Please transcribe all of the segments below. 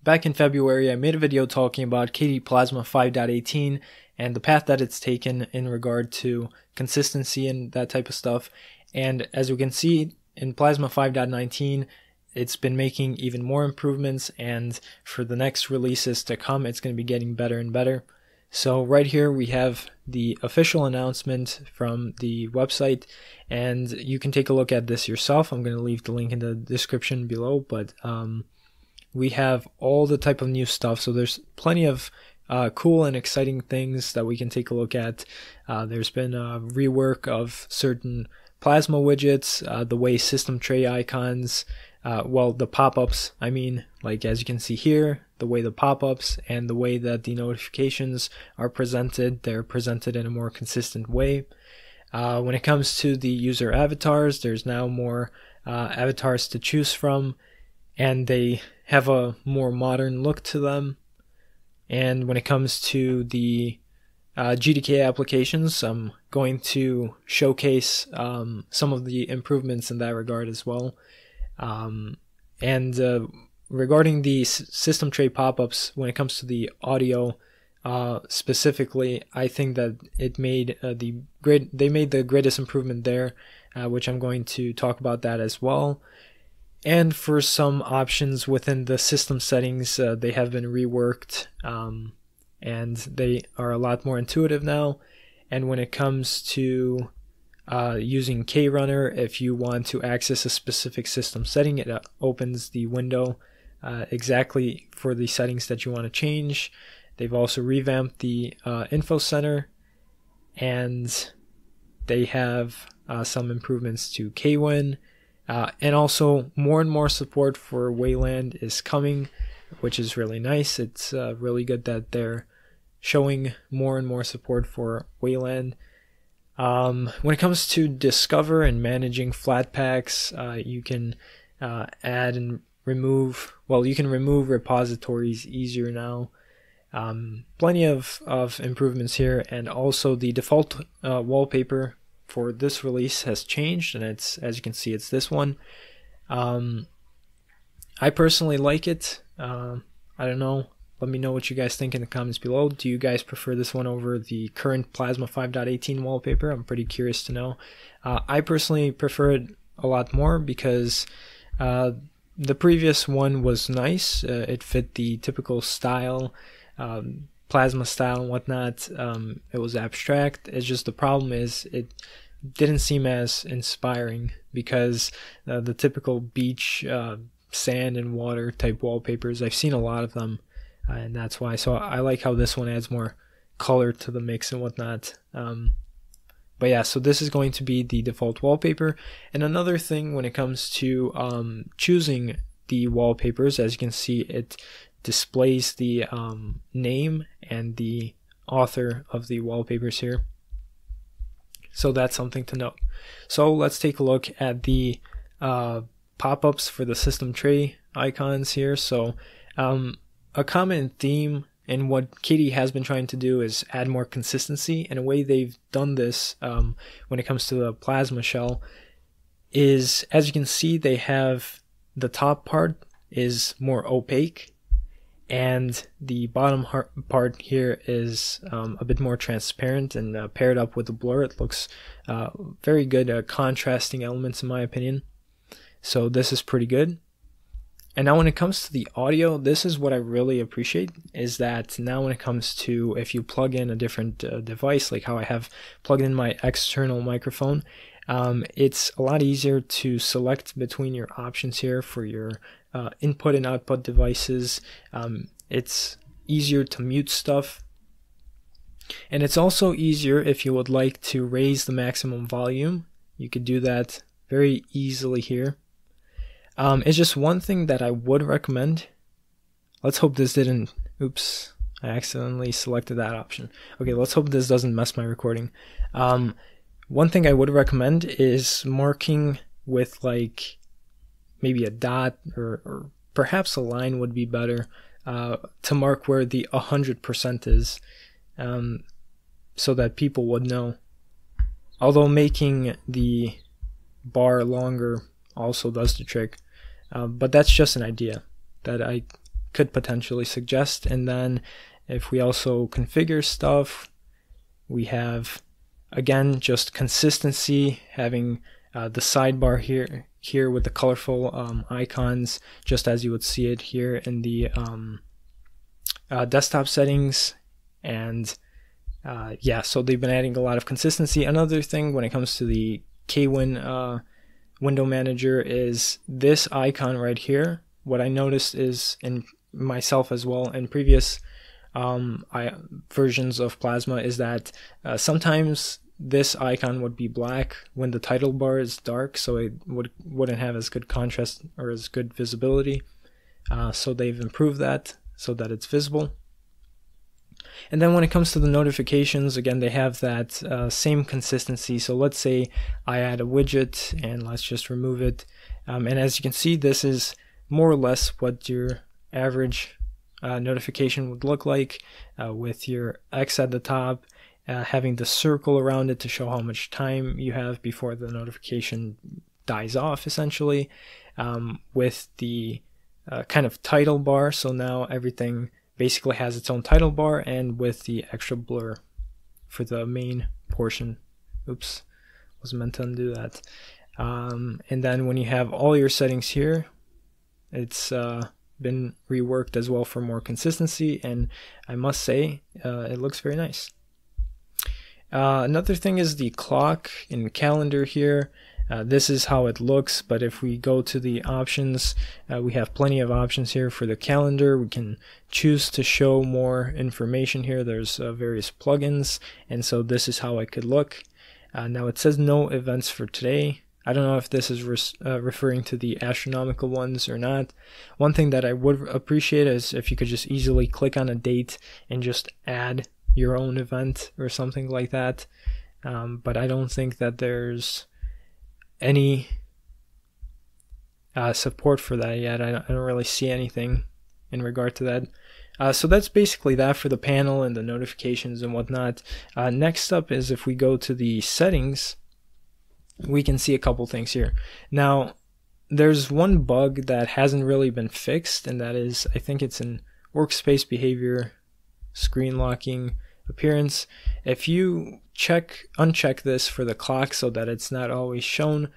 back in February, I made a video talking about KDE Plasma 5.18 and the path that it's taken in regard to consistency and that type of stuff. And as you can see, in Plasma 5.19, it's been making even more improvements, and for the next releases to come, it's going to be getting better and better. So right here we have the official announcement from the website, and you can take a look at this yourself. I'm going to leave the link in the description below, but we have all the type of new stuff, so there's plenty of cool and exciting things that we can take a look at. There's been a rework of certain Plasma widgets, the way system tray icons, well, the pop-ups, I mean, like as you can see here, the way the pop-ups and the way that the notifications are presented, they're presented in a more consistent way. When it comes to the user avatars, there's now more avatars to choose from, and they have a more modern look to them. And when it comes to the GDK applications, I'm going to showcase some of the improvements in that regard as well. Regarding the system tray pop-ups, when it comes to the audio specifically, I think that it made they made the greatest improvement there, which I'm going to talk about that as well. And for some options within the system settings, they have been reworked, and they are a lot more intuitive now. And when it comes to using KRunner, if you want to access a specific system setting, it opens the window exactly for the settings that you want to change. They've also revamped the info center, and they have some improvements to KWin, and also more and more support for Wayland is coming, which is really nice. It's really good that they're showing more and more support for Wayland. When it comes to Discover and managing Flatpaks, you can add and remove, well, you can remove repositories easier now. Plenty of improvements here, and also the default wallpaper for this release has changed, and it's, as you can see, it's this one. I personally like it. I don't know. Let me know what you guys think in the comments below. Do you guys prefer this one over the current Plasma 5.18 wallpaper? I'm pretty curious to know. I personally prefer it a lot more because the previous one was nice. It fit the typical style, Plasma style and whatnot. It was abstract. It's just the problem is it didn't seem as inspiring because the typical beach, sand and water type wallpapers, I've seen a lot of them. And that's why. So I like how this one adds more color to the mix and whatnot. But yeah, so this is going to be the default wallpaper. And another thing when it comes to choosing the wallpapers, as you can see, it displays the name and the author of the wallpapers here. So that's something to note. So let's take a look at the pop-ups for the system tray icons here. So a common theme in what KDE has been trying to do is add more consistency, and a way they've done this when it comes to the Plasma shell is, as you can see, they have the top part is more opaque, and the bottom part here is a bit more transparent, and paired up with the blur, it looks very good, contrasting elements in my opinion. So this is pretty good. And now when it comes to the audio, this is what I really appreciate, is that now when it comes to if you plug in a different device, like how I have plugged in my external microphone, it's a lot easier to select between your options here for your input and output devices. It's easier to mute stuff. And it's also easier if you would like to raise the maximum volume. You could do that very easily here. It's just one thing that I would recommend. Let's hope this didn't, oops, I accidentally selected that option. Okay, let's hope this doesn't mess my recording. One thing I would recommend is marking with like maybe a dot or perhaps a line would be better to mark where the 100% is, so that people would know. Although making the bar longer also does the trick. But that's just an idea that I could potentially suggest. And then if we also configure stuff, we have, again, just consistency, having the sidebar here with the colorful icons, just as you would see it here in the desktop settings. And yeah, so they've been adding a lot of consistency. Another thing when it comes to the KWin window manager is this icon right here. What I noticed is, in myself as well, in previous versions of Plasma, is that sometimes this icon would be black when the title bar is dark, so it wouldn't have as good contrast or as good visibility. So they've improved that so that it's visible. And then when it comes to the notifications, again, they have that same consistency. So let's say I add a widget, and let's just remove it. And as you can see, this is more or less what your average notification would look like, with your X at the top, having the circle around it to show how much time you have before the notification dies off, essentially, with the kind of title bar. So now everything basically has its own title bar, and with the extra blur for the main portion. Oops, wasn't meant to undo that. And then when you have all your settings here, it's been reworked as well for more consistency, and I must say it looks very nice. Another thing is the clock and calendar here. This is how it looks, but if we go to the options, we have plenty of options here for the calendar. We can choose to show more information here. There's various plugins, and so this is how it could look. Now it says no events for today. I don't know if this is referring to the astronomical ones or not. One thing that I would appreciate is if you could just easily click on a date and just add your own event or something like that. But I don't think that there's any support for that yet. I don't really see anything in regard to that. So that's basically that for the panel and the notifications and whatnot. Next up is if we go to the settings, we can see a couple things here. Now, there's one bug that hasn't really been fixed, and that is, I think it's in workspace behavior, screen locking, appearance. If you uncheck this for the clock so that it's not always shown,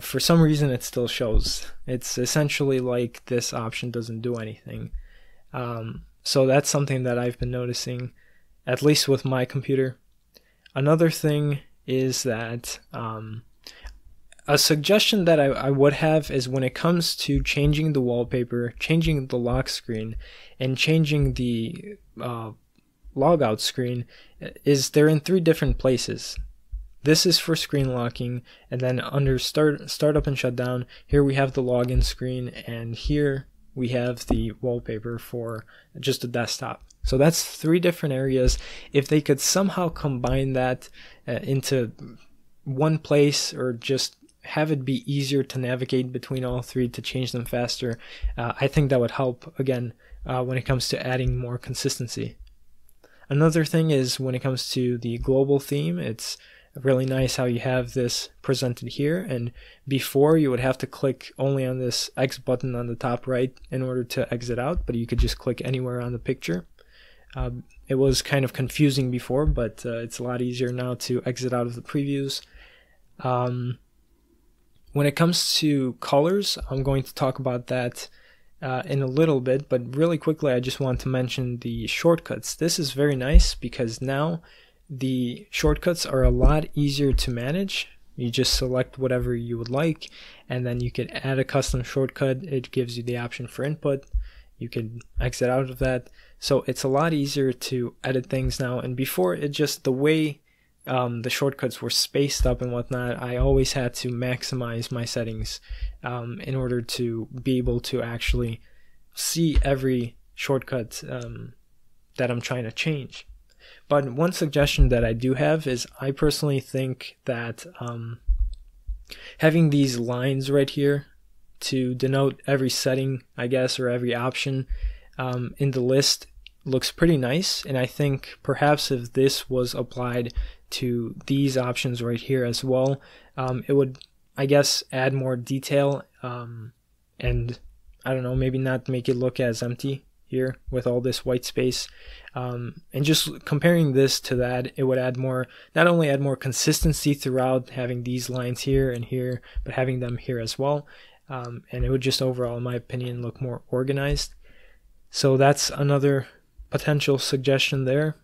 for some reason it still shows. It's essentially like this option doesn't do anything. So that's something that I've been noticing, at least with my computer. Another thing is that a suggestion that I would have is when it comes to changing the wallpaper, changing the lock screen, and changing the logout screen, is they're in 3 different places. This is for screen locking, and then under startup and shutdown, here we have the login screen, and here we have the wallpaper for just the desktop. So that's 3 different areas. If they could somehow combine that into one place, or just have it be easier to navigate between all 3 to change them faster, I think that would help, again, when it comes to adding more consistency. Another thing is when it comes to the global theme, it's really nice how you have this presented here, and before you would have to click only on this X button on the top right in order to exit out, but you could just click anywhere on the picture. It was kind of confusing before, but it's a lot easier now to exit out of the previews. When it comes to colors, I'm going to talk about that in a little bit, but really quickly I just want to mention the shortcuts. This is very nice because now the shortcuts are a lot easier to manage. You just select whatever you would like, and then you could add a custom shortcut. It gives you the option for input. You could exit out of that. So it's a lot easier to edit things now, and before, it just, the way the shortcuts were spaced up and whatnot, I always had to maximize my settings in order to be able to actually see every shortcut that I'm trying to change. But one suggestion that I do have is, I personally think that having these lines right here to denote every setting, I guess, or every option in the list looks pretty nice. And I think perhaps if this was applied to these options right here as well, it would, I guess, add more detail and I don't know, maybe not make it look as empty here with all this white space. And just comparing this to that, it would add more, not only add more consistency throughout having these lines here and here, but having them here as well. And it would just overall, in my opinion, look more organized. So that's another potential suggestion there.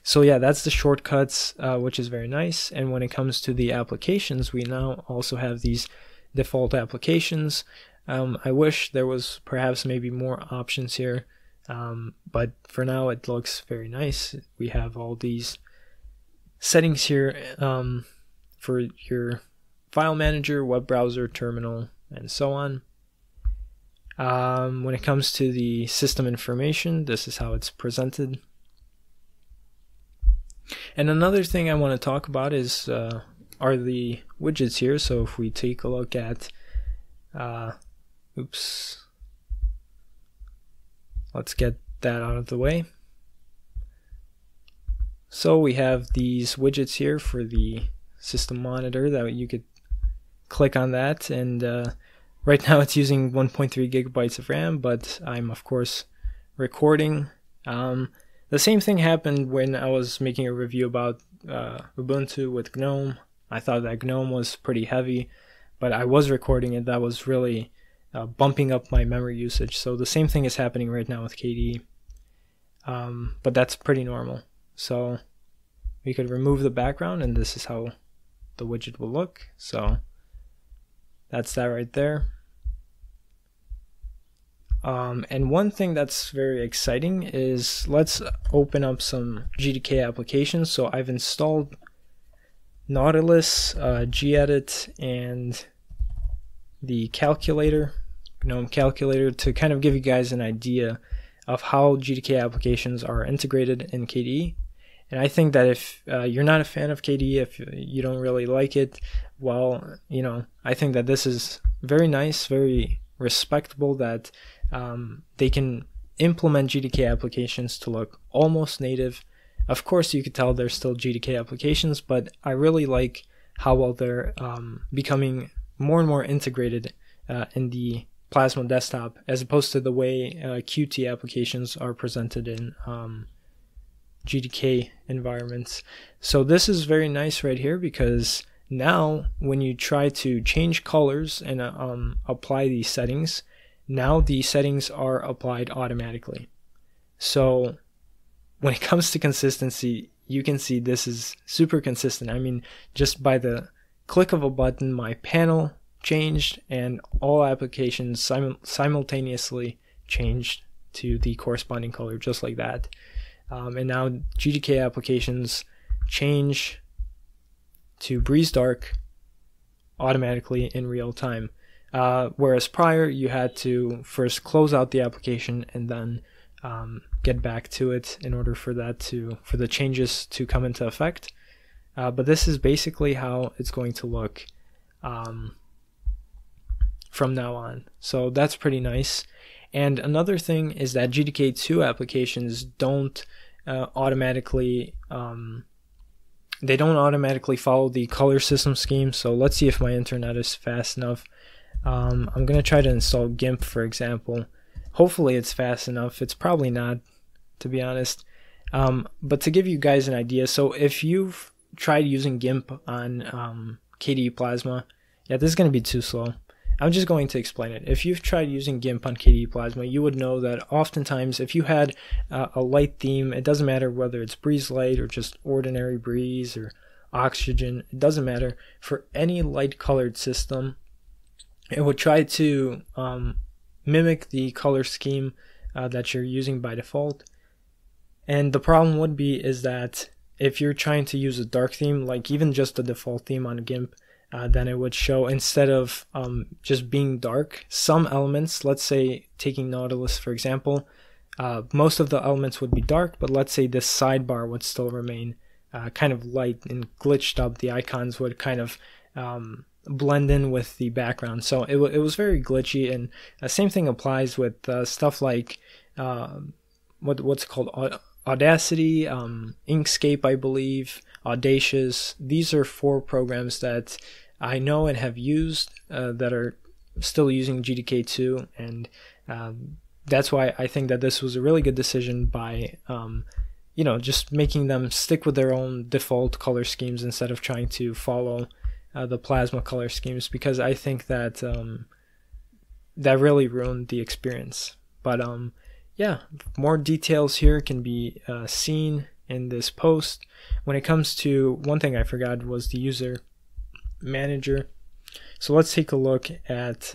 So yeah, that's the shortcuts, which is very nice. And when it comes to the applications, we now also have these default applications. I wish there was perhaps maybe more options here, but for now it looks very nice. We have all these settings here for your file manager, web browser, terminal, and so on. When it comes to the system information, this is how it's presented. And another thing I want to talk about is are the widgets here. So if we take a look at let's get that out of the way. So we have these widgets here for the system monitor that you could click on that, and right now it's using 1.3 gigabytes of RAM, but I'm of course recording. The same thing happened when I was making a review about Ubuntu with GNOME. I thought that GNOME was pretty heavy, but I was recording it. That was really bumping up my memory usage. So the same thing is happening right now with KDE, but that's pretty normal. So we could remove the background, and this is how the widget will look. So that's that right there. And one thing that's very exciting is, let's open up some GDK applications. So I've installed Nautilus, gedit, and the calculator, GNOME calculator, to kind of give you guys an idea of how GDK applications are integrated in KDE. And I think that if you're not a fan of KDE, if you don't really like it, well, you know, I think that this is very nice, very respectable that they can implement GDK applications to look almost native. Of course, you could tell they're still GDK applications, but I really like how well they're becoming more and more integrated in the Plasma desktop, as opposed to the way Qt applications are presented in GDK environments. So this is very nice right here, because now when you try to change colors and apply these settings, now the settings are applied automatically. So when it comes to consistency, you can see this is super consistent. I mean, just by the click of a button, my panel changed and all applications simultaneously changed to the corresponding color, just like that. And now GDK applications change to Breeze Dark automatically in real time. Whereas prior, you had to first close out the application and then get back to it in order for the changes to come into effect. But this is basically how it's going to look from now on. So that's pretty nice. And another thing is that GDK2 applications don't automatically follow the color system scheme. So let's see if my internet is fast enough. I'm going to try to install GIMP, for example. Hopefully it's fast enough. It's probably not, to be honest. But to give you guys an idea, so if you've tried using GIMP on KDE Plasma, yeah, this is going to be too slow. I'm just going to explain it. If you've tried using GIMP on KDE Plasma, you would know that oftentimes if you had a light theme, it doesn't matter whether it's Breeze Light or just ordinary Breeze or Oxygen, it doesn't matter. For any light colored system, it would try to mimic the color scheme that you're using by default. And the problem would be is that if you're trying to use a dark theme, like even just the default theme on GIMP, then it would show, instead of just being dark, some elements, let's say taking Nautilus for example, most of the elements would be dark, but let's say this sidebar would still remain kind of light and glitched up. The icons would kind of blend in with the background. So it was very glitchy, and same thing applies with stuff like what's called Audacity, Inkscape, I believe, Audacious. These are 4 programs that I know and have used that are still using GDK 2, and that's why I think that this was a really good decision by just making them stick with their own default color schemes instead of trying to follow the Plasma color schemes, because I think that that really ruined the experience. But yeah, more details here can be seen in this post. When it comes to, one thing I forgot was the user manager. So let's take a look at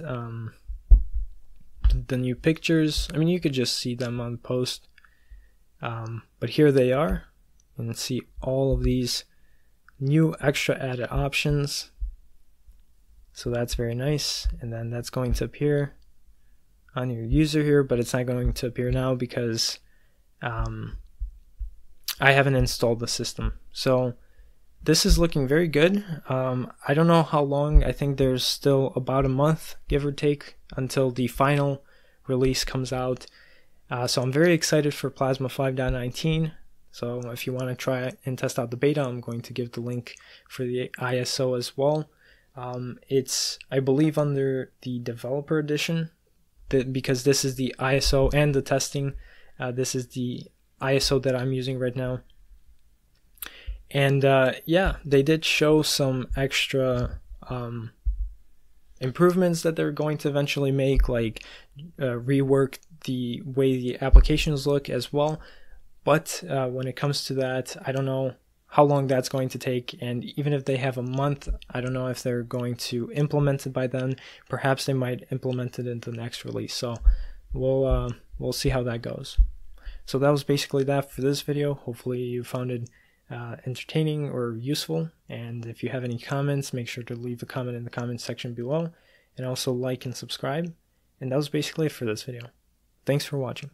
the new pictures. I mean, you could just see them on the post, but here they are. You can see all of these new extra added options. So that's very nice, and then that's going to appear on your user here, but it's not going to appear now because I haven't installed the system. So this is looking very good. I don't know how long. I think there's still about a month, give or take, until the final release comes out. So I'm very excited for Plasma 5.19. So if you want to try and test out the beta, I'm going to give the link for the ISO as well. It's, I believe, under the developer edition, because this is the ISO and the testing. This is the ISO that I'm using right now. And yeah, they did show some extra improvements that they're going to eventually make, like rework the way the applications look as well. But when it comes to that, I don't know how long that's going to take, and even if they have a month, I don't know if they're going to implement it by then. Perhaps they might implement it in the next release. So we'll see how that goes. So that was basically that for this video. Hopefully you found it entertaining or useful, and if you have any comments, make sure to leave a comment in the comment section below, and also like and subscribe. And that was basically it for this video. Thanks for watching.